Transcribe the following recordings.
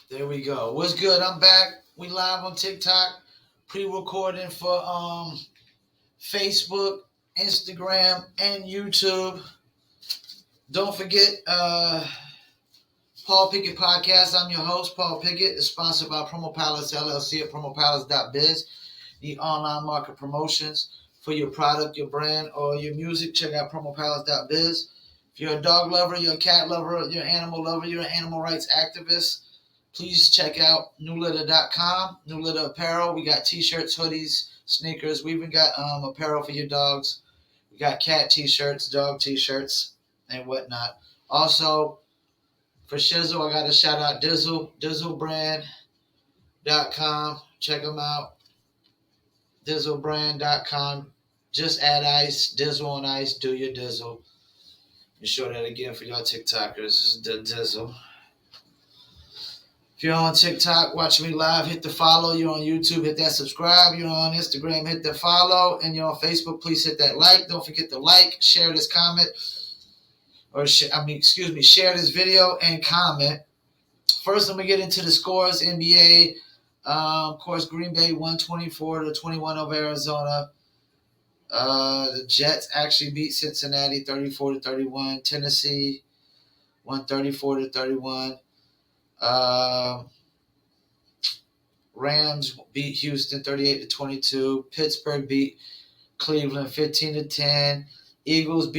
There we go. What's good? I'm back. We live on TikTok, pre-recording for Facebook, Instagram, and YouTube. Don't forget Paul Pickett Podcast. I'm your host, Paul Pickett. It's sponsored by Promo Palace LLC at promopalace.biz. The online market promotions for your product, your brand, or your music. Check out promopalace.biz. If you're a dog lover, you're a cat lover, you're an animal lover, you're an animal rights activist, please check out newlitter.com, New Litter Apparel. We got t-shirts, hoodies, sneakers. We even got apparel for your dogs. We got cat t-shirts, dog t-shirts, and whatnot. Also, for Shizzle, I got to shout out Dizzle, dizzlebrand.com. Check them out, dizzlebrand.com. Just add ice, Dizzle on ice, do your Dizzle. And show that again for y'all TikTokers, the Dizzle. If you're on TikTok, watch me live, hit the follow. You're on YouTube, hit that subscribe. You're on Instagram, hit the follow. And you're on Facebook, please hit that like. Don't forget to like, share this comment, share this video and comment. First, let me get into the scores. NBA, of course, Green Bay 124-21 over Arizona. The Jets actually beat Cincinnati 34-31. Tennessee 134-31. Rams beat Houston 38-22. Pittsburgh beat Cleveland 15-10. Eagles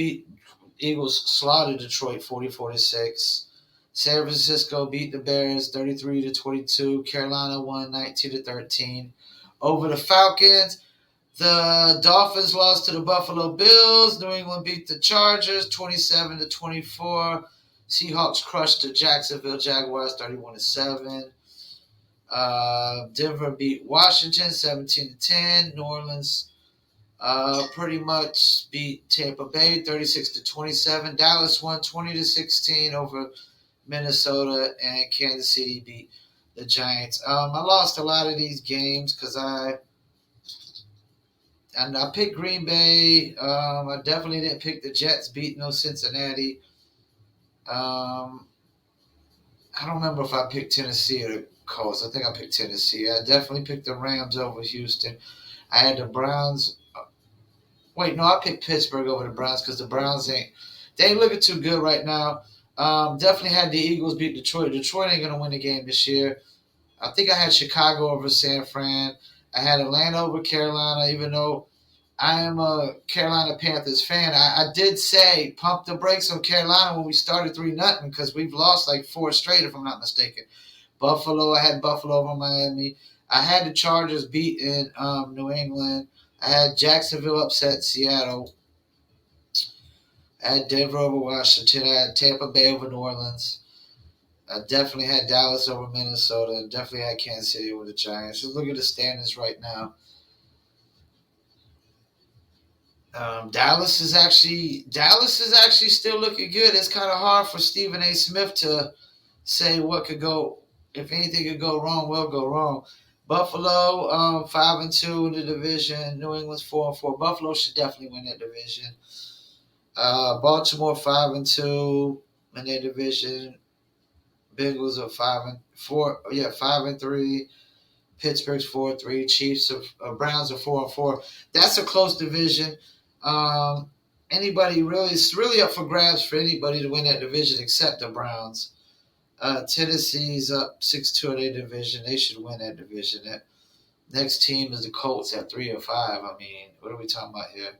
slaughtered Detroit 44-6. San Francisco beat the Bears 33-22. Carolina won 19-13 over the Falcons. The Dolphins lost to the Buffalo Bills. New England beat the Chargers 27-24. Seahawks crushed the Jacksonville Jaguars 31-7. Denver beat Washington 17-10. New Orleans pretty much beat Tampa Bay 36-27. Dallas won 20-16 over Minnesota, and Kansas City beat the Giants. I lost a lot of these games because I picked Green Bay. I definitely didn't pick the Jets beating no Cincinnati. I don't remember if I picked Tennessee or the Colts. I think I picked Tennessee. I definitely picked the Rams over Houston. I had the Browns. I picked Pittsburgh over the Browns because the Browns ain't looking too good right now. Definitely had the Eagles beat Detroit. Detroit ain't going to win the game this year. I think I had Chicago over San Fran. I had Atlanta over Carolina, even though I am a Carolina Panthers fan. I did say pump the brakes on Carolina when we started 3-0 because we've lost like 4 straight, if I'm not mistaken. Buffalo, I had Buffalo over Miami. I had the Chargers beat in New England. I had Jacksonville upset Seattle. I had Denver over Washington. I had Tampa Bay over New Orleans. I definitely had Dallas over Minnesota. I definitely had Kansas City over the Giants. Just look at the standings right now. Dallas is actually still looking good. It's kind of hard for Stephen A. Smith to say what could go. If anything could go wrong, will go wrong. Buffalo 5-2 in the division. New England's 4-4. Buffalo should definitely win that division. Baltimore 5-2 in their division. Bengals are 5-4. 5-3. Pittsburgh's 4-3. Chiefs Browns are 4-4. That's a close division. It's really up for grabs for anybody to win that division except the Browns. Tennessee's up 6-2 in their division. They should win that division. That next team is the Colts at 3-5. I mean, what are we talking about here?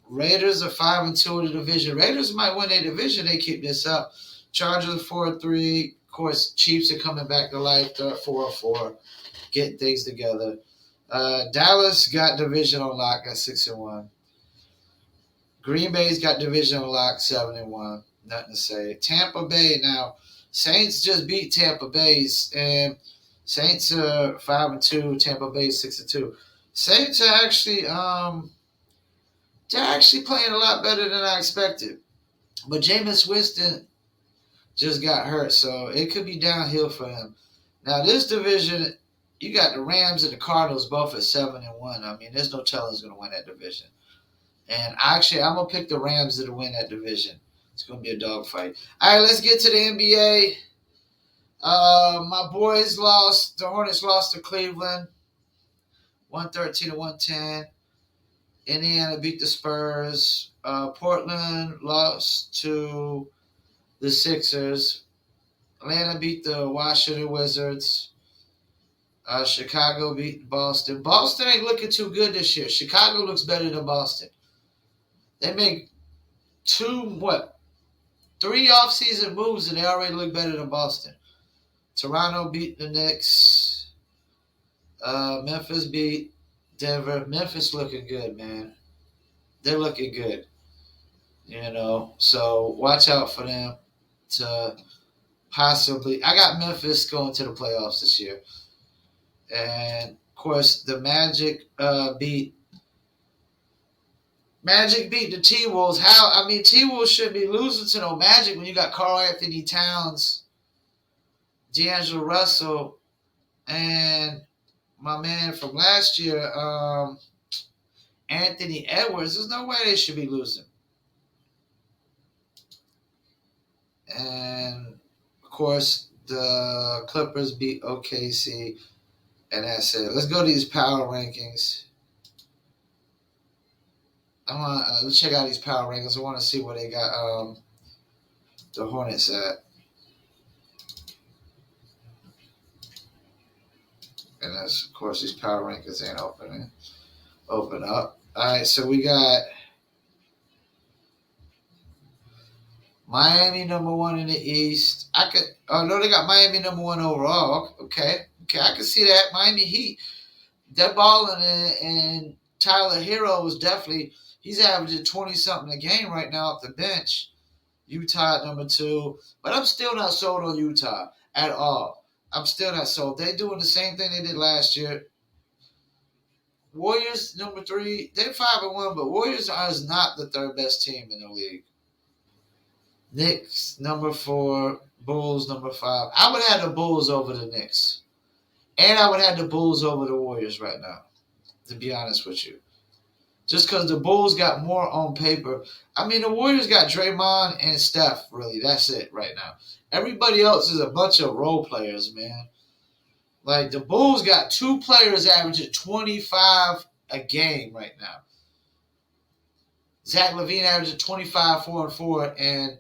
Raiders are 5-2 in the division. Raiders might win their division. They keep this up. Chargers are 4-3. Of course, Chiefs are coming back to life. They're 4-4. Getting things together. Dallas got division on lock at 6-1. Green Bay's got division on lock 7-1. Nothing to say. Tampa Bay now. Saints just beat Tampa Bay, and Saints are 5-2. Tampa Bay 6-2. Saints are actually they're actually playing a lot better than I expected. But Jameis Winston just got hurt, so it could be downhill for him. Now this division, you got the Rams and the Cardinals both at 7-1. I mean, there's no telling who's going to win that division. And actually, I'm going to pick the Rams to win that division. It's going to be a dogfight. All right, let's get to the NBA. My boys lost. The Hornets lost to Cleveland, 113 to 110. Indiana beat the Spurs. Portland lost to the Sixers. Atlanta beat the Washington Wizards. Chicago beat Boston. Boston ain't looking too good this year. Chicago looks better than Boston. They make three offseason moves and they already look better than Boston. Toronto beat the Knicks. Memphis beat Denver. Memphis looking good, man. They're looking good. So watch out for them to possibly. I got Memphis going to the playoffs this year. And of course, the Magic beat the T Wolves. T Wolves should be losing to no Magic when you got Karl Anthony Towns, D'Angelo Russell, and my man from last year, Anthony Edwards. There's no way they should be losing. And of course, the Clippers beat OKC, and that's it. Let's go to these power rankings. Let's check out these power rankings. I want to see where they got the Hornets at. And that's, of course, these power rankings ain't open up. All right, so we got Miami number 1 in the East. They got Miami number 1 overall. Okay, I can see that. Miami Heat. They're balling, and Tyler Hero is definitely, he's averaging 20-something a game right now off the bench. Utah at number 2. But I'm still not sold on Utah at all. I'm still not sold. They're doing the same thing they did last year. Warriors number 3. They're 5-1, but Warriors is not the third best team in the league. Knicks number 4. Bulls number 5. I would have the Bulls over the Knicks. And I would have the Bulls over the Warriors right now, to be honest with you. Just because the Bulls got more on paper. The Warriors got Draymond and Steph, really. That's it right now. Everybody else is a bunch of role players, man. Like, the Bulls got 2 players averaging 25 a game right now. Zach LaVine averaging 25, 4 and 4, and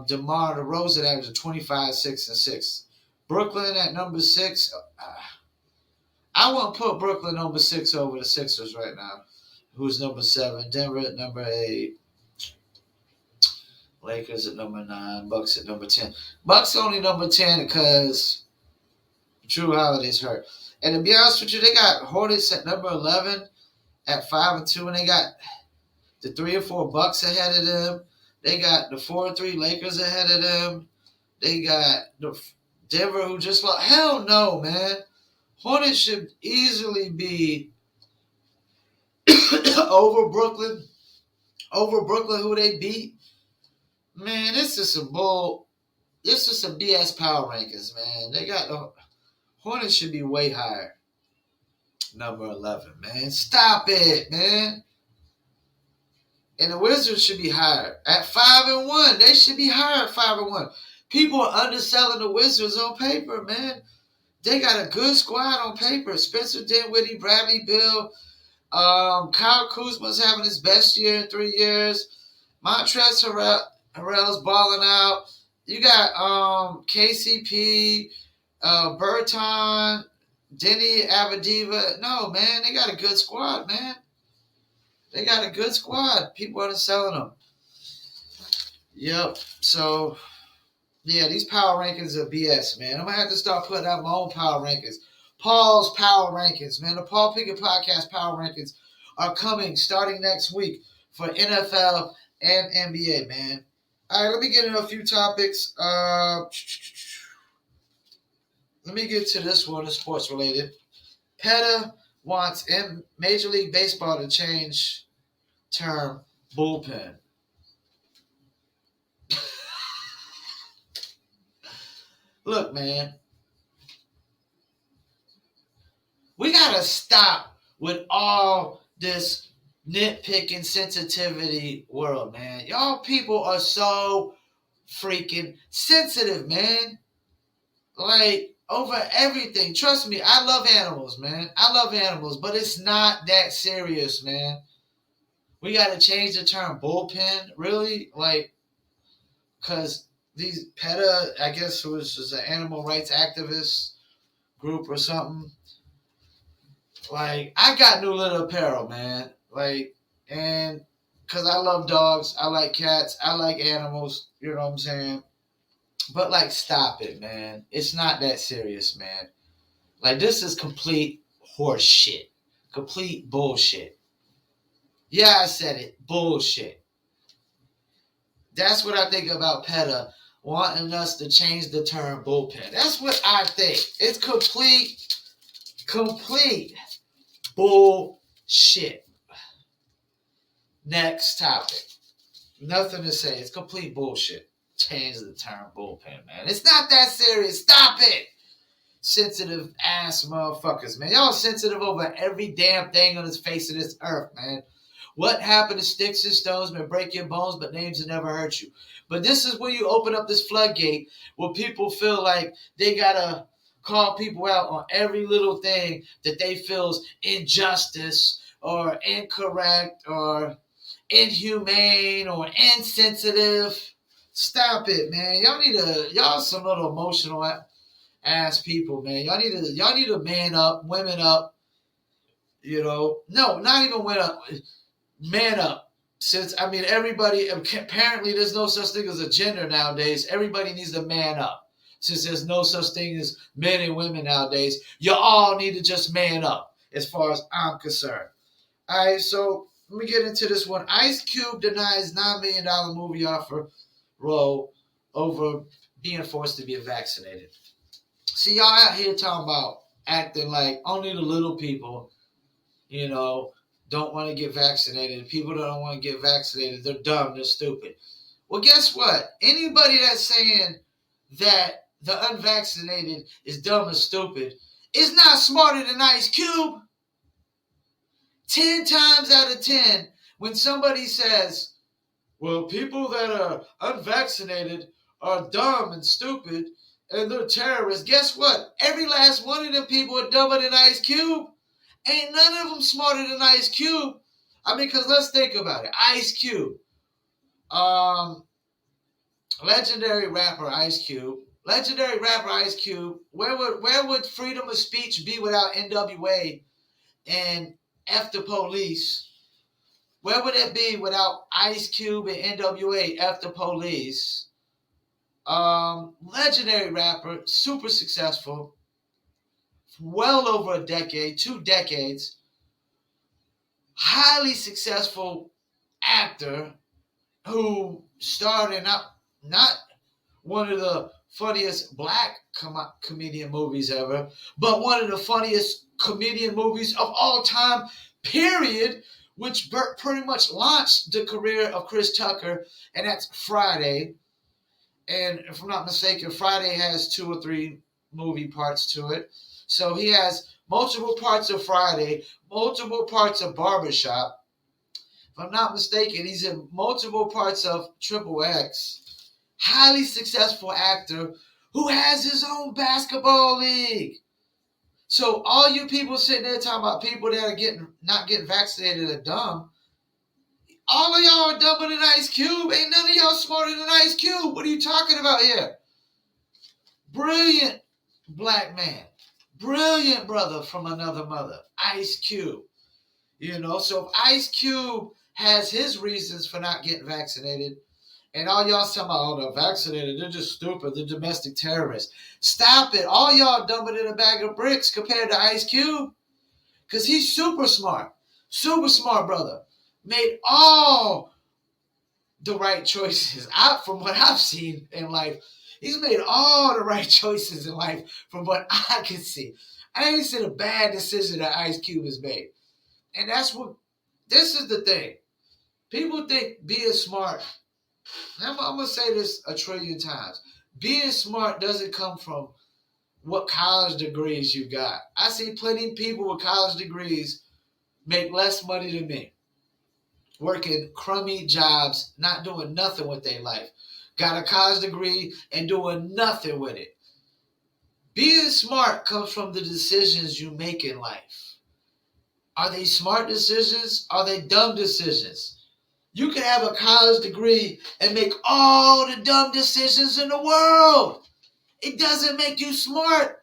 DeMar DeRozan averaging 25, 6 and 6. Brooklyn at number 6. I won't put Brooklyn number 6 over the Sixers right now. Who's number 7? Denver at number 8. Lakers at number 9. Bucks at number 10. Bucks only number 10 because Drew Holiday's hurt. And to be honest with you, they got Hornets at number 11 at 5-2, and they got the 3 or 4 Bucks ahead of them. They got the 4 and 3 Lakers ahead of them. They got the Denver who just lost. Hell no, man. Hornets should easily be over Brooklyn. Over Brooklyn, who they beat. Man, this is some bull. This is some BS power rankings, man. They got the Hornets should be way higher. Number 11, man. Stop it, man. And the Wizards should be higher. At 5-1. They should be higher at 5-1. People are underselling the Wizards on paper, man. They got a good squad on paper. Spencer Dinwiddie, Bradley Beal, Kyle Kuzma's having his best year in 3 years. Montrezl Harrell's balling out. You got KCP, Berton, Denny Avdiva. No, man, they got a good squad, man. They got a good squad. People are selling them. Yep. So, yeah, these power rankings are BS, man. I'm going to have to start putting out my own power rankings. Paul's power rankings, man. The Paul Pickett Podcast power rankings are coming starting next week for NFL and NBA, man. All right, let me get into a few topics. Let me get to this one, it's sports related. PETA wants Major League Baseball to change term bullpen. Look, man. We got to stop with all this nitpicking sensitivity world, man. Y'all people are so freaking sensitive, man. like over everything. Trust me, I love animals, man. I love animals, but it's not that serious, man. We got to change the term bullpen, really, like, because these PETA, I guess it was just an animal rights activist group or something. Like, I got new little apparel, man. Like, and because I love dogs, I like cats, I like animals. You know what I'm saying? But like, stop it, man. It's not that serious, man. Like, this is complete horse shit. Complete bullshit. Yeah, I said it. Bullshit. That's what I think about PETA wanting us to change the term bullpen. That's what I think. It's complete bullshit. Next topic. Nothing to say. It's complete bullshit. Change the term bullpen, man. It's not that serious. Stop it. Sensitive ass motherfuckers, man. Y'all sensitive over every damn thing on this face of this earth, man. What happened to sticks and stones may break your bones, but names will never hurt you. But this is where you open up this floodgate where people feel like they gotta call people out on every little thing that they feel's injustice or incorrect or inhumane or insensitive. Stop it, man. Y'all some little emotional ass people, man. Y'all need to man up, women up. You know, no, not even women up, man up. Since everybody apparently there's no such thing as a gender nowadays. Everybody needs to man up. Since there's no such thing as men and women nowadays, you all need to just man up. As far as I'm concerned. All right, so let me get into this one. Ice Cube denies $9 million movie offer role over being forced to be vaccinated. See, y'all out here talking about acting like only the little people, don't want to get vaccinated. People that don't want to get vaccinated, they're dumb, they're stupid. Well, guess what? Anybody that's saying that the unvaccinated is dumb and stupid is not smarter than Ice Cube. 10 times out of 10, when somebody says, well, people that are unvaccinated are dumb and stupid and they're terrorists, guess what? Every last one of them people are dumber than Ice Cube. Ain't none of them smarter than Ice Cube. Because let's think about it. Ice Cube. Legendary rapper Ice Cube. Where would freedom of speech be without NWA and F the police? Where would it be without Ice Cube and NWA, F the police? Legendary rapper, super successful, well over a decade, 2 decades, highly successful actor who starred in not one of the funniest black comedian movies ever, but one of the funniest comedian movies of all time, period, which pretty much launched the career of Chris Tucker, and that's Friday. And if I'm not mistaken, Friday has 2 or 3 movie parts to it. So he has multiple parts of Friday, multiple parts of Barbershop. If I'm not mistaken, he's in multiple parts of Triple X. Highly successful actor who has his own basketball league. So all you people sitting there talking about people that are not getting vaccinated are dumb. All of y'all are dumber than Ice Cube. Ain't none of y'all smarter than Ice Cube. What are you talking about here? Brilliant black man. Brilliant brother from another mother. Ice Cube. So if Ice Cube has his reasons for not getting vaccinated, and all y'all talking about, oh, they're vaccinated, they're just stupid, they're domestic terrorists. Stop it. All y'all dumber than a bag of bricks compared to Ice Cube. Because he's super smart. Super smart brother. Made all the right choices. From what I've seen in life, he's made all the right choices in life from what I can see. I ain't seen a bad decision that Ice Cube has made. And this is the thing. People think being smart, I'm going to say this 1,000,000,000 times. Being smart doesn't come from what college degrees you got. I see plenty of people with college degrees make less money than me. Working crummy jobs, not doing nothing with their life. Got a college degree and doing nothing with it. Being smart comes from the decisions you make in life. Are they smart decisions? Are they dumb decisions? You can have a college degree and make all the dumb decisions in the world. It doesn't make you smart.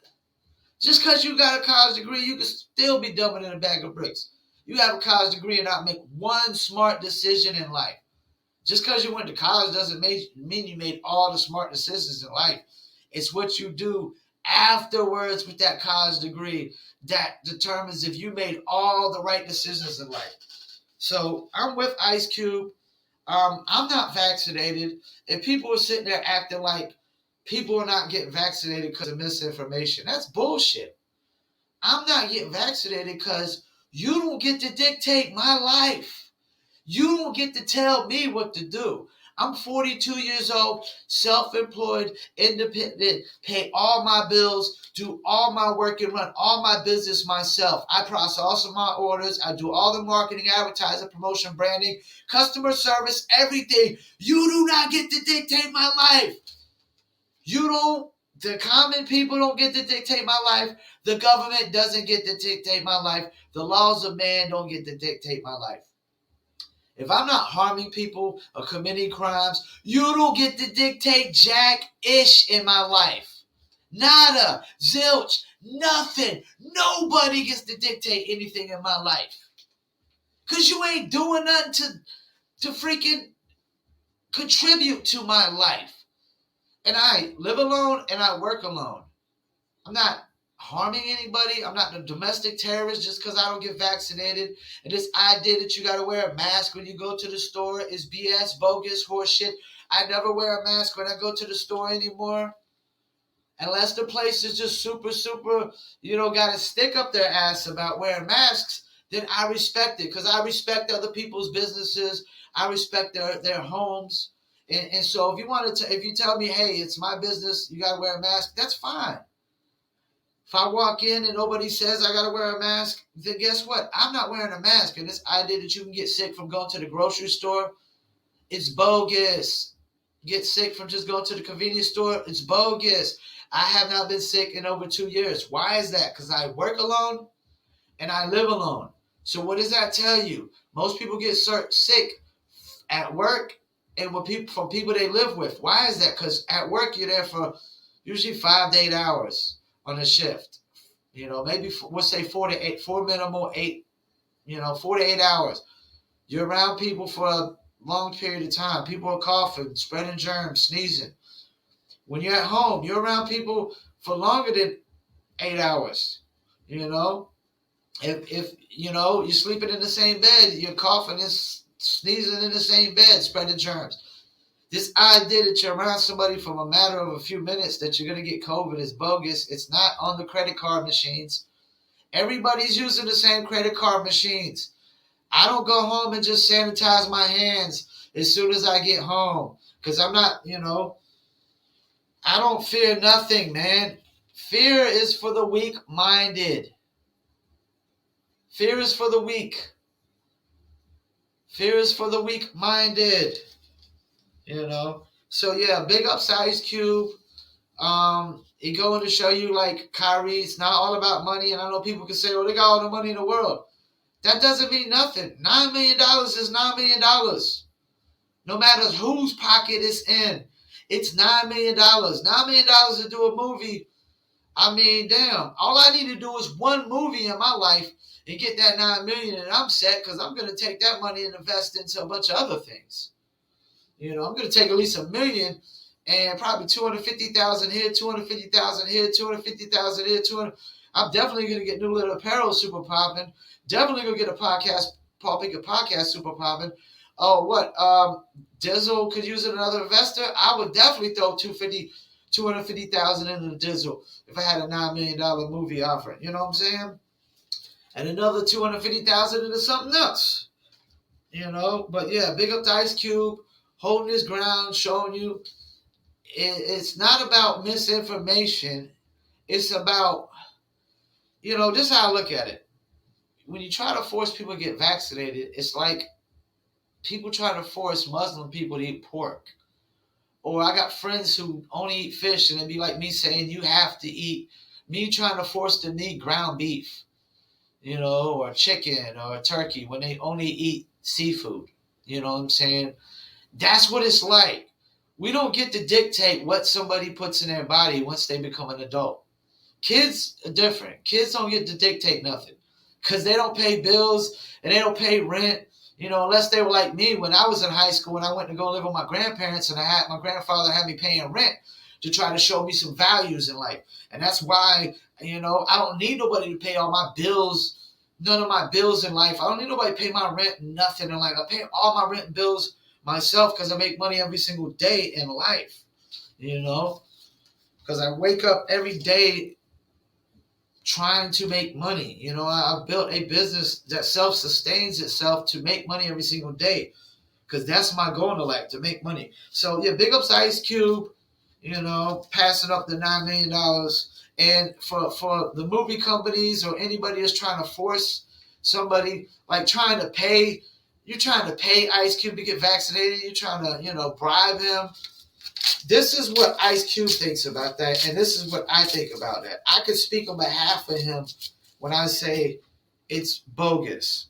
Just because you got a college degree, you can still be dumber than a bag of bricks. You have a college degree and not make one smart decision in life. Just because you went to college doesn't mean you made all the smart decisions in life. It's what you do afterwards with that college degree that determines if you made all the right decisions in life. So I'm with Ice Cube. I'm not vaccinated. If people are sitting there acting like people are not getting vaccinated because of misinformation, that's bullshit. I'm not getting vaccinated because you don't get to dictate my life. You don't get to tell me what to do. I'm 42 years old, self-employed, independent, pay all my bills, do all my work and run all my business myself. I process all of my orders. I do all the marketing, advertising, promotion, branding, customer service, everything. You do not get to dictate my life. The common people don't get to dictate my life. The government doesn't get to dictate my life. The laws of man don't get to dictate my life. If I'm not harming people or committing crimes, you don't get to dictate jack-ish in my life. Nada, zilch, nothing. Nobody gets to dictate anything in my life. Because you ain't doing nothing to freaking contribute to my life. And I live alone and I work alone. I'm not harming anybody. I'm not a domestic terrorist just because I don't get vaccinated. And this idea that you got to wear a mask when you go to the store is BS, bogus, horseshit. I never wear a mask when I go to the store anymore. Unless the place is just super, got a stick up their ass about wearing masks, then I respect it because I respect other people's businesses. I respect their homes. And so if you tell me, hey, it's my business, you got to wear a mask, that's fine. If I walk in and nobody says I got to wear a mask, then guess what? I'm not wearing a mask. And this idea that you can get sick from going to the grocery store, it's bogus. Get sick from just going to the convenience store, it's bogus. I have not been sick in over 2 years. Why is that? Because I work alone and I live alone. So what does that tell you? Most people get sick at work and from people they live with. Why is that? Because at work you're there for usually 5 to 8 hours on a shift. Maybe we'll say 4 minimal 8, 4 to 8 hours. You're around people for a long period of time. People are coughing, spreading germs, sneezing. When you're at home, you're around people for longer than 8 hours. If you're sleeping in the same bed, you're coughing and sneezing in the same bed, spreading germs. This idea that you're around somebody from a matter of a few minutes that you're going to get COVID is bogus. It's not on the credit card machines. Everybody's using the same credit card machines. I don't go home and just sanitize my hands as soon as I get home because I'm not, I don't fear nothing, man. Fear is for the weak-minded. Fear is for the weak. Fear is for the weak-minded. So yeah, big ups to Ice Cube. He going to show you like Kyrie, it's not all about money. And I know people can say, oh, they got all the money in the world. That doesn't mean nothing. $9 million is $9 million. No matter whose pocket it's in, it's $9 million. $9 million to do a movie. I mean, damn. All I need to do is one movie in my life and get that $9 million and I'm set because I'm going to take that money and invest into a bunch of other things. I'm going to take at least $1 million and probably 250,000 here, 250,000 here, 250,000 here, 200. I'm definitely going to get New Little Apparel super popping. Definitely going to get a podcast, Paul Pickett podcast super popping. Oh, what? Dizzle could use another investor. I would definitely throw 250,000 into Dizzle if I had a $9 million movie offering. You know what I'm saying? And another 250,000 into something else. But yeah, big up to Ice Cube, holding his ground, showing you it's not about misinformation. It's about, this is how I look at it. When you try to force people to get vaccinated, it's like people trying to force Muslim people to eat pork. Or I got friends who only eat fish, and it'd be like me saying you have to eat me trying to force them to eat ground beef, or chicken or turkey when they only eat seafood. You know what I'm saying? That's what it's like. We don't get to dictate what somebody puts in their body once they become an adult. Kids are different. Kids don't get to dictate nothing because they don't pay bills and they don't pay rent. Unless they were like me when I was in high school and I went to go live with my grandparents and my grandfather had me paying rent to try to show me some values in life. And that's why, I don't need nobody to pay all my bills, none of my bills in life. I don't need nobody to pay my rent, nothing in life. I pay all my rent and bills myself because I make money every single day in life, because I wake up every day trying to make money. I've built a business that self-sustains itself to make money every single day because that's my goal in life, to make money. So, yeah, big ups to Ice Cube, passing up the $9 million. And for the movie companies or anybody that's trying to force somebody, like you're trying to pay Ice Cube to get vaccinated, you're trying to, bribe him. This is what Ice Cube thinks about that, and this is what I think about that. I could speak on behalf of him when I say it's bogus.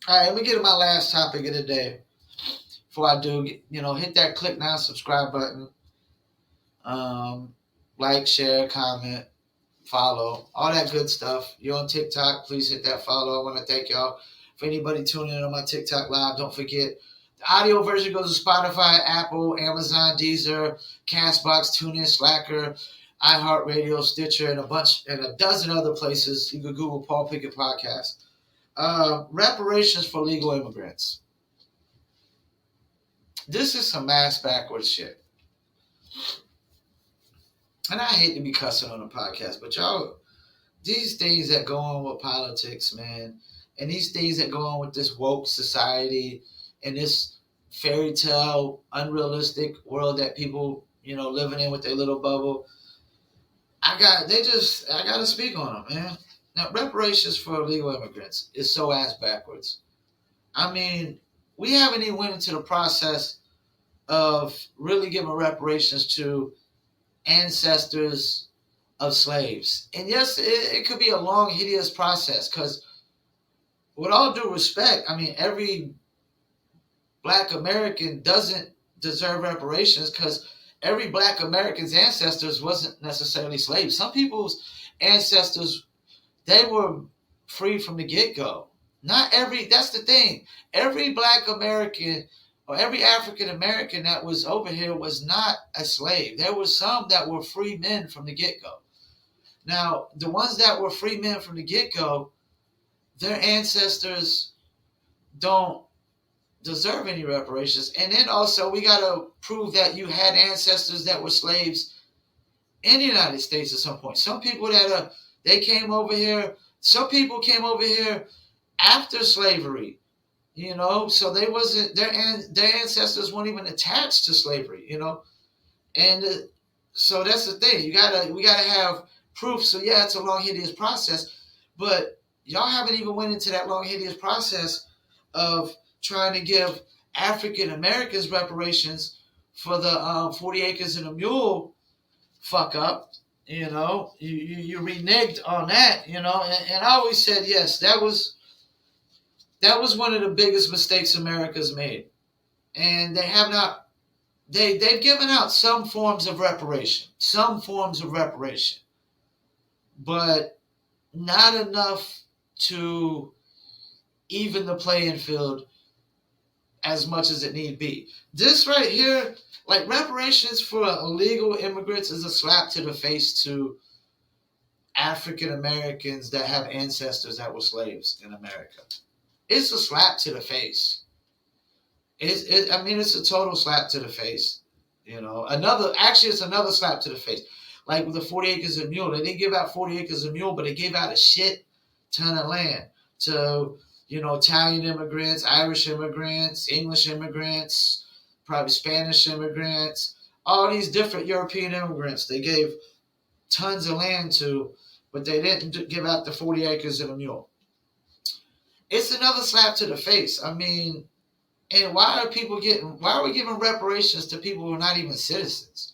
All right, let me get to my last topic of the day. Before I do, hit that click now, subscribe button. Like, share, comment, follow, all that good stuff. You're on TikTok, please hit that follow. I want to thank y'all. For anybody tuning in on my TikTok live, don't forget, the audio version goes to Spotify, Apple, Amazon, Deezer, Castbox, TuneIn, Slacker, iHeartRadio, Stitcher, and a dozen other places. You can Google Paul Pickett Podcast. Reparations for legal immigrants. This is some ass backwards shit. And I hate to be cussing on a podcast, but y'all, these things that go on with politics, man, and these things that go on with this woke society and this fairy tale, unrealistic world that people, living in with their little bubble, I got to speak on them, man. Now, reparations for illegal immigrants is so ass backwards. I mean, we haven't even went into the process of really giving reparations to ancestors of slaves. And yes, it could be a long, hideous process because with all due respect, I mean, every Black American doesn't deserve reparations because every Black American's ancestors wasn't necessarily slaves. Some people's ancestors, they were free from the get-go. That's the thing. Every Black American or every African American that was over here was not a slave. There were some that were free men from the get-go. Now, the ones that were free men from the get-go, their ancestors don't deserve any reparations. And then also, we got to prove that you had ancestors that were slaves in the United States at some point. Some people they came over here. Some people came over here after slavery, so they wasn't their ancestors weren't even attached to slavery, and so that's the thing. We gotta have proof. So yeah, it's a long, hideous process, but y'all haven't even went into that long, hideous process of trying to give African Americans reparations for the 40 acres and a mule fuck up. You reneged on that. And I always said yes, that was one of the biggest mistakes America's made, and they have not. They've given out some forms of reparation, but not enough to even the playing field as much as it need be. This right here, like reparations for illegal immigrants, is a slap to the face to African Americans that have ancestors that were slaves in America. It's a slap to the face. It's a total slap to the face. It's another slap to the face. Like with the 40 acres of mule, they didn't give out 40 acres of mule, but they gave out a shit ton of land to, Italian immigrants, Irish immigrants, English immigrants, probably Spanish immigrants, all these different European immigrants. They gave tons of land to, but they didn't give out the 40 acres of a mule. It's another slap to the face. I mean, and why are we giving reparations to people who are not even citizens?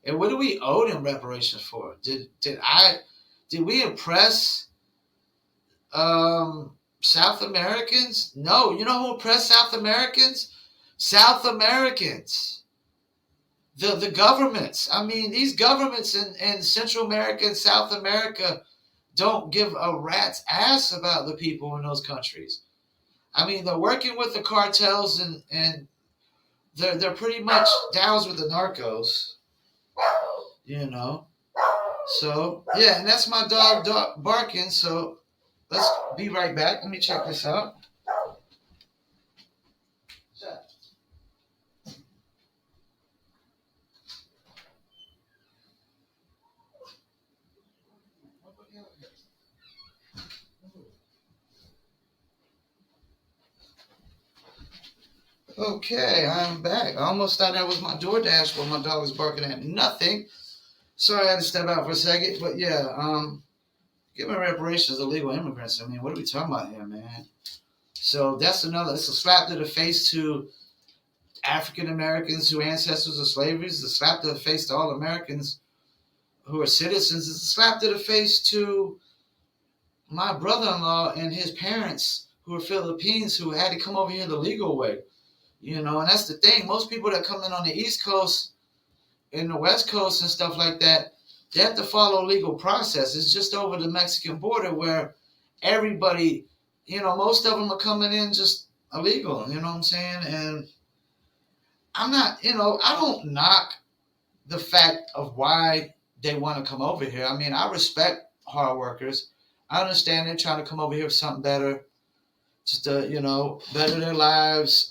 And what do we owe them reparations for? Did we oppress South Americans? No. You know who oppressed South Americans? South Americans. The governments. I mean, these governments in Central America and South America don't give a rat's ass about the people in those countries. I mean, they're working with the cartels and they're pretty much down with the narcos, you know. So yeah, and that's my dog barking. So let's be right back. Let me check this out. Okay, I'm back. I almost thought that was my DoorDash while my dog was barking at nothing. Sorry, I had to step out for a second, but yeah, giving reparations to illegal immigrants. I mean, what are we talking about here, man? So that's another. It's a slap to the face to African Americans who are ancestors of slavery. It's a slap to the face to all Americans who are citizens. It's a slap to the face to my brother-in-law and his parents who are Philippines who had to come over here the legal way. You know, and that's the thing. Most people that come in on the East Coast and the West Coast and stuff like that, they have to follow legal process. It's just over the Mexican border where everybody, you know, most of them are coming in just illegal. You know what I'm saying? And I'm not, you know, I don't knock the fact of why they want to come over here. I mean, I respect hard workers. I understand they're trying to come over here for something better, just to, you know, better their lives,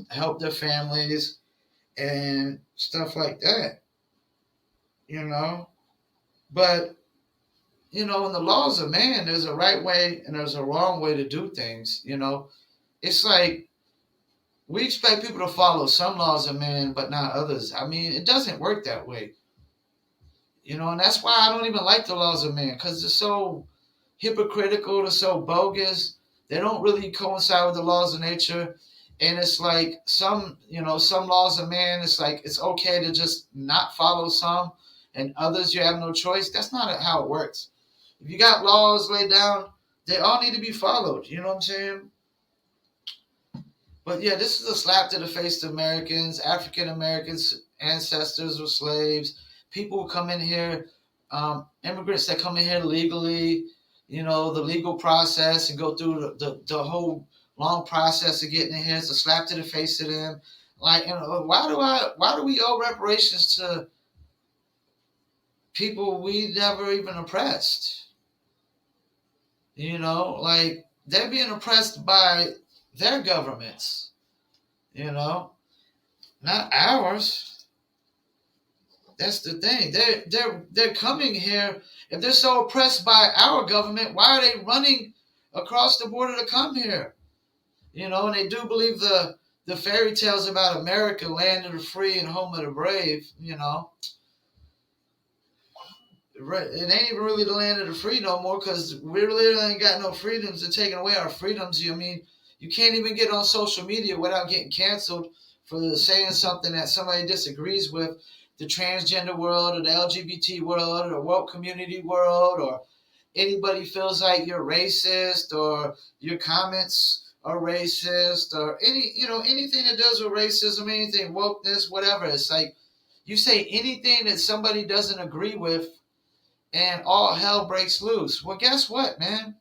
help their families, and stuff like that, you know. But, you know, in the laws of man, there's a right way and there's a wrong way to do things, you know. It's like we expect people to follow some laws of man, but not others. I mean, it doesn't work that way, you know, and that's why I don't even like the laws of man, because they're so hypocritical, they're so bogus. They don't really coincide with the laws of nature. And it's like some, you know, some laws of man, it's like it's okay to just not follow some and others you have no choice. That's not how it works. If you got laws laid down, they all need to be followed. You know what I'm saying? But yeah, this is a slap to the face to Americans, African Americans, ancestors of slaves, people who come in here, immigrants that come in here legally, you know, the legal process and go through the whole long process of getting in here. It's a slap to the face to them. Like, you know, why do we owe reparations to people we never even oppressed? You know, like they're being oppressed by their governments, you know, not ours. That's the thing. They're coming here. If they're so oppressed by our government, why are they running across the border to come here? You know, and they do believe the fairy tales about America, land of the free and home of the brave. You know, it ain't even really the land of the free no more, because we really ain't got no freedoms. They're taking away our freedoms. I mean, you can't even get on social media without getting canceled for saying something that somebody disagrees with. The transgender world or the LGBT world or the woke community world, or anybody feels like you're racist or your comments are racist or anything that does with racism, anything wokeness, whatever. It's like you say anything that somebody doesn't agree with and all hell breaks loose. Well, guess what, man?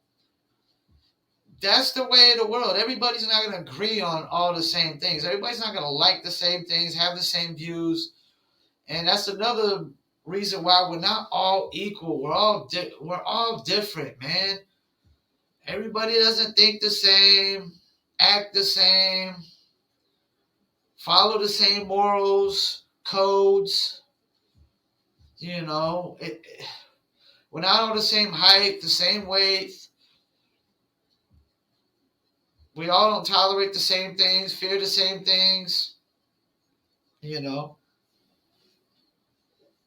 That's the way of the world. Everybody's not going to agree on all the same things. Everybody's not going to like the same things, have the same views. And that's another reason why we're not all equal. We're all different, man. Everybody doesn't think the same, act the same, follow the same morals, codes. You know, we're not all the same height, the same weight. We all don't tolerate the same things, fear the same things. You know,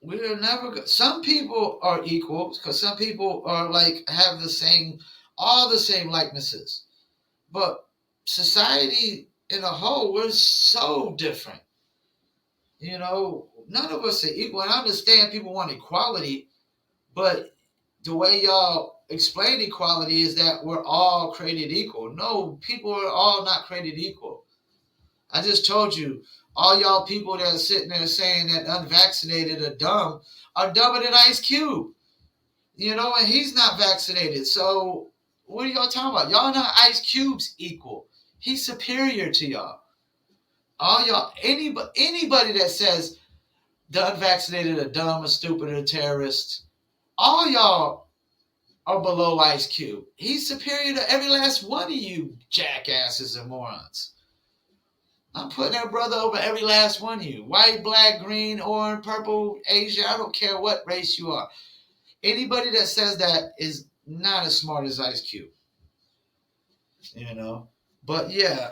we're never. Some people are equal because some people are like have all the same likenesses, but society in a whole, we're so different. You know, none of us are equal. And I understand people want equality, but the way y'all explain equality is that we're all created equal. No, people are all not created equal. I just told you, all y'all people that are sitting there saying that unvaccinated are dumber than Ice Cube. You know, and he's not vaccinated. So what are y'all talking about? Y'all not Ice Cube's equal. He's superior to y'all. All y'all, anybody that says the unvaccinated are dumb or stupid or terrorists, all y'all are below Ice Cube. He's superior to every last one of you jackasses and morons. I'm putting that brother over every last one of you. White, black, green, orange, purple, Asian. I don't care what race you are. Anybody that says that is not as smart as Ice Cube. You know? But yeah,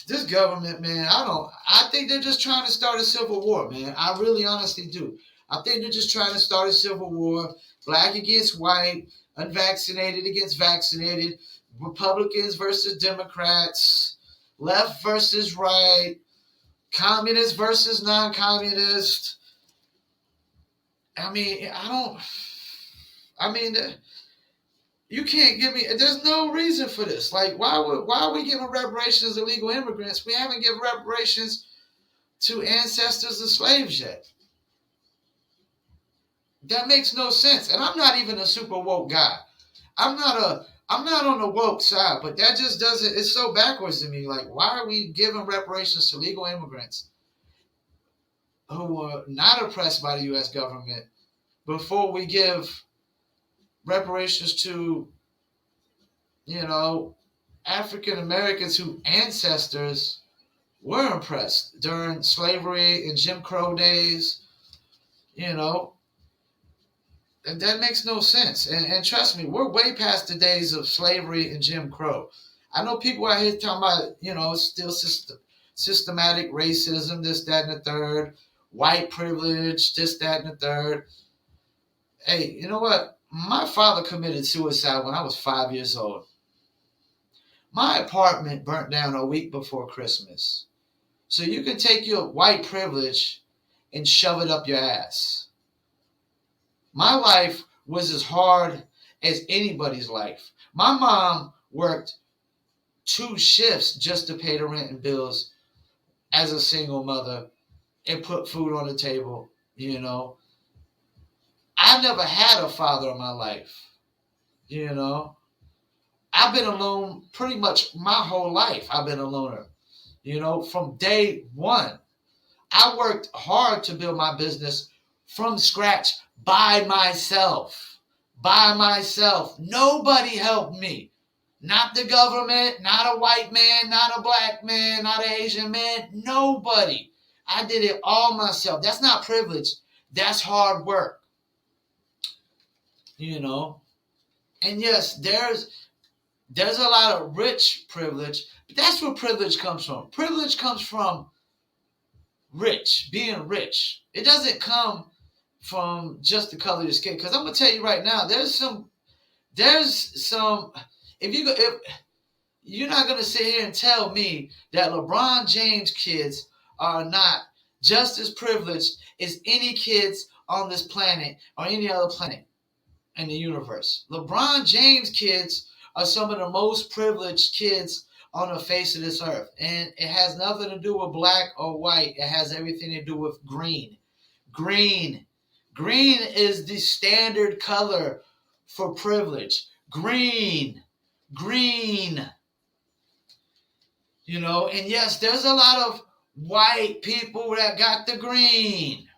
this government, man, I think they're just trying to start a civil war, man. I really honestly do. I think they're just trying to start a civil war. Black against white, unvaccinated against vaccinated, Republicans versus Democrats, left versus right, communist versus non-communist. I mean, you can't give me. There's no reason for this. Like, why are we giving reparations to illegal immigrants? We haven't given reparations to ancestors of slaves yet. That makes no sense. And I'm not even a super woke guy. I'm not on the woke side, but that just doesn't. It's so backwards to me. Like, why are we giving reparations to legal immigrants who were not oppressed by the U.S. government before we give reparations to, you know, African Americans whose ancestors were oppressed during slavery and Jim Crow days, you know? And that makes no sense. And trust me, we're way past the days of slavery and Jim Crow. I know people out here talking about, you know, still systematic racism, this, that, and the third, white privilege, this, that, and the third. Hey, you know what? My father committed suicide when I was 5 years old. My apartment burnt down a week before Christmas. So you can take your white privilege and shove it up your ass. My life was as hard as anybody's life. My mom worked 2 shifts just to pay the rent and bills as a single mother and put food on the table, you know. I never had a father in my life, you know. I've been alone pretty much my whole life. I've been a loner, you know, from day one. I worked hard to build my business from scratch by myself. By myself. Nobody helped me. Not the government, not a white man, not a black man, not an Asian man. Nobody. I did it all myself. That's not privilege. That's hard work. You know? And yes, there's a lot of rich privilege, but that's where privilege comes from. Privilege comes from rich, being rich. It doesn't come from just the color of your skin. Because I'm gonna tell you right now, there's some. If you're not gonna sit here and tell me that LeBron James kids are not just as privileged as any kids on this planet or any other planet in the universe. LeBron James kids are some of the most privileged kids on the face of this earth. And it has nothing to do with black or white. It has everything to do with green. Green. Green is the standard color for privilege. Green. Green. You know, and yes, there's a lot of white people that got the green.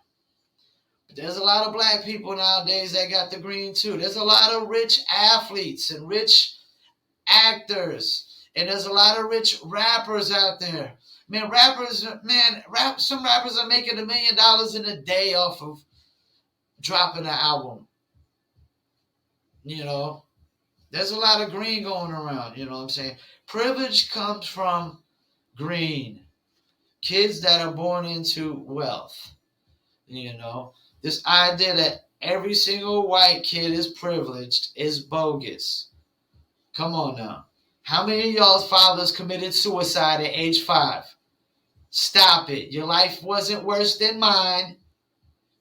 But there's a lot of black people nowadays that got the green too. There's a lot of rich athletes and rich actors. And there's a lot of rich rappers out there. Man, some rappers are making $1 million in a day off of dropping an album. You know, there's a lot of green going around. You know what I'm saying? Privilege comes from green. Kids that are born into wealth. You know, this idea that every single white kid is privileged is bogus. Come on now. How many of y'all's fathers committed suicide at age 5? Stop it. Your life wasn't worse than mine.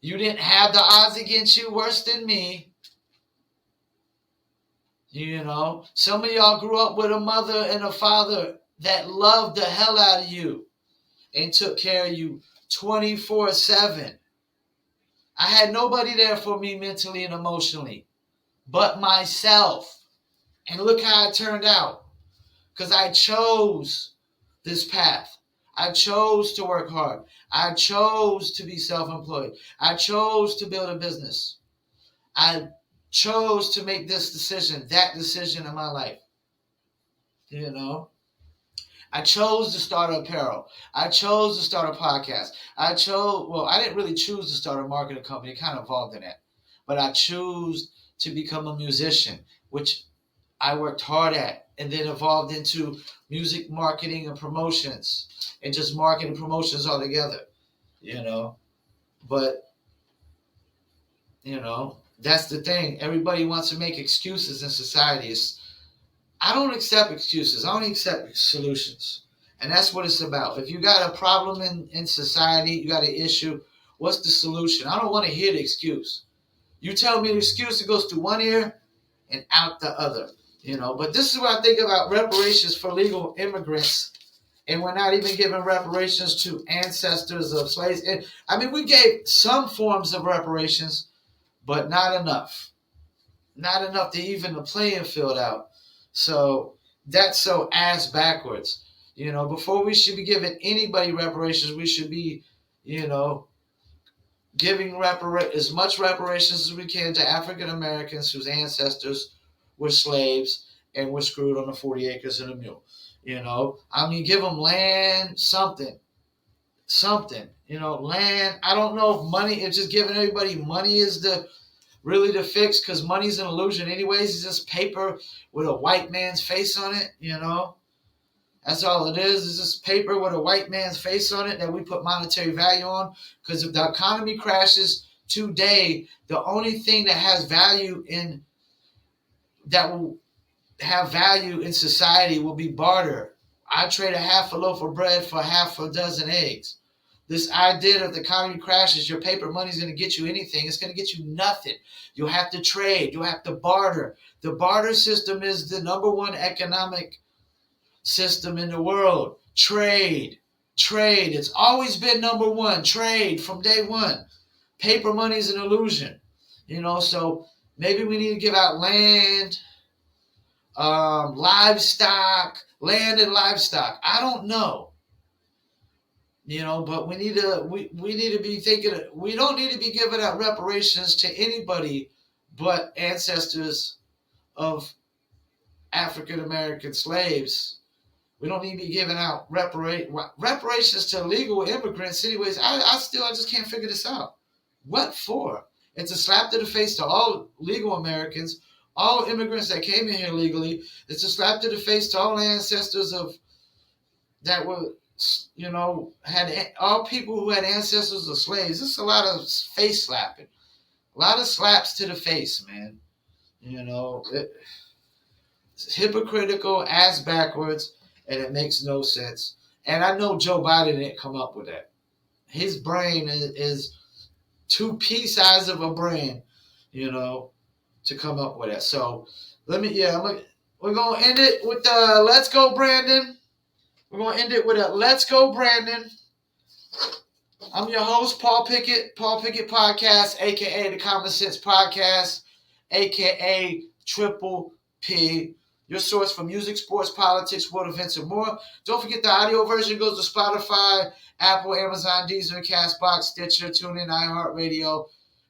You didn't have the odds against you worse than me. You know, some of y'all grew up with a mother and a father that loved the hell out of you and took care of you 24/7. I had nobody there for me mentally and emotionally but myself. And look how it turned out. Because I chose this path. I chose to work hard. I chose to be self-employed. I chose to build a business. I chose to make this decision, that decision in my life. You know, I chose to start apparel. I chose to start a podcast. I didn't really choose to start a marketing company. It kind of evolved in that. But I chose to become a musician, which I worked hard at, and then evolved into music marketing and promotions and just marketing promotions altogether, you know. But, you know, that's the thing. Everybody wants to make excuses in society. I don't accept excuses. I only accept solutions. And that's what it's about. If you got a problem in society, you got an issue, what's the solution? I don't want to hear the excuse. You tell me the excuse, it goes through one ear and out the other. You know, but this is what I think about reparations for legal immigrants. And we're not even giving reparations to ancestors of slaves. And I mean, we gave some forms of reparations, but not enough. Not enough to even the playing field out. So that's so ass backwards. You know, before we should be giving anybody reparations, we should be, you know, giving as much reparations as we can to African Americans whose ancestors were slaves and were screwed on the 40 acres and a mule. You know, I mean, give them land, something, you know, land. I don't know if money, if just giving everybody money is really the fix, because money's an illusion anyways. It's just paper with a white man's face on it, you know. That's all it is. It's just paper with a white man's face on it that we put monetary value on. Because if the economy crashes today, the only thing that has value that will have value in society will be barter. I trade a half a loaf of bread for half a dozen eggs. This idea that the economy crashes, your paper money is going to get you anything. It's going to get you nothing. You'll have to trade. You'll have to barter. The barter system is the number one economic system in the world. Trade. It's always been number one. Trade from day one. Paper money is an illusion. You know, so maybe we need to give out land, livestock, land and livestock. I don't know. You know, but we need to be thinking, we don't need to be giving out reparations to anybody but ancestors of African American slaves. We don't need to be giving out reparations to illegal immigrants anyways. I just can't figure this out. What for? It's a slap to the face to all legal Americans, all immigrants that came in here legally. It's a slap to the face to all ancestors that were, you know, had all people who had ancestors of slaves. It's a lot of face slapping, a lot of slaps to the face, man. You know, it's hypocritical, ass backwards, and it makes no sense. And I know Joe Biden didn't come up with that. His brain is two pea size of a brain, you know, to come up with that. So we're gonna end it with "Let's Go, Brandon." We're going to end it with a "Let's Go, Brandon." I'm your host, Paul Pickett Podcast, a.k.a. the Common Sense Podcast, a.k.a. Triple P, your source for music, sports, politics, world events, and more. Don't forget the audio version goes to Spotify, Apple, Amazon, Deezer, CastBox, Stitcher, TuneIn, iHeartRadio,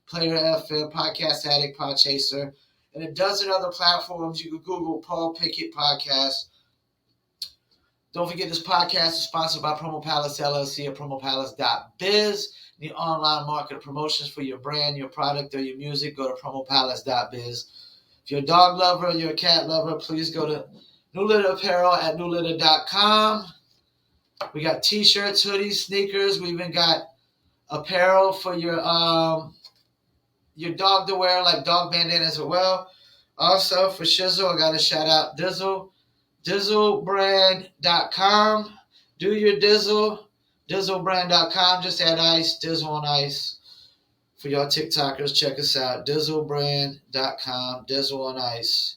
Player FM, Podcast Addict, Podchaser, and a dozen other platforms. You can Google Paul Pickett Podcast. Don't forget this podcast is sponsored by Promo Palace LLC at promopalace.biz. Need online market promotions for your brand, your product, or your music, go to promopalace.biz. If you're a dog lover or you're a cat lover, please go to New Litter Apparel at newlitter.com. We got t-shirts, hoodies, sneakers. We even got apparel for your dog to wear, like dog bandanas as well. Also, for Shizzle, I got to shout out Dizzle. Dizzlebrand.com. Do your Dizzle. Dizzlebrand.com. Just add ice, Dizzle on ice. For y'all TikTokers, check us out. Dizzlebrand.com, Dizzle on ice.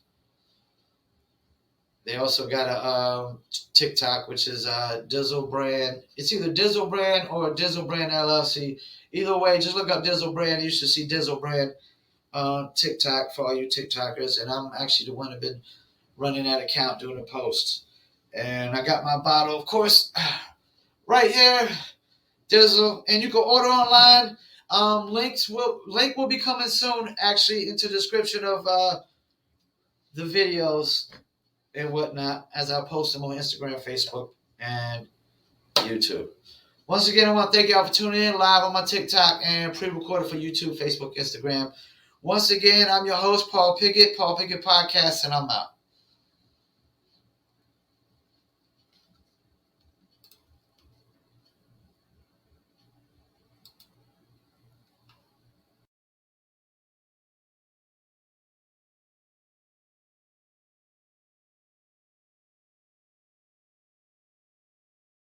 They also got a TikTok, which is Dizzle Brand. It's either Dizzle Brand or Dizzle Brand LLC. Either way, just look up Dizzle Brand. You should see Dizzle Brand TikTok for all you TikTokers. And I'm actually the one who's been running that account, doing the posts. And I got my bottle, of course, right here, Dizzle. And you can order online. Link will be coming soon, actually, into the description of the videos and whatnot as I post them on Instagram, Facebook, and YouTube. Once again, I want to thank y'all for tuning in live on my TikTok and pre-recorded for YouTube, Facebook, Instagram. Once again, I'm your host, Paul Pickett Podcast, and I'm out.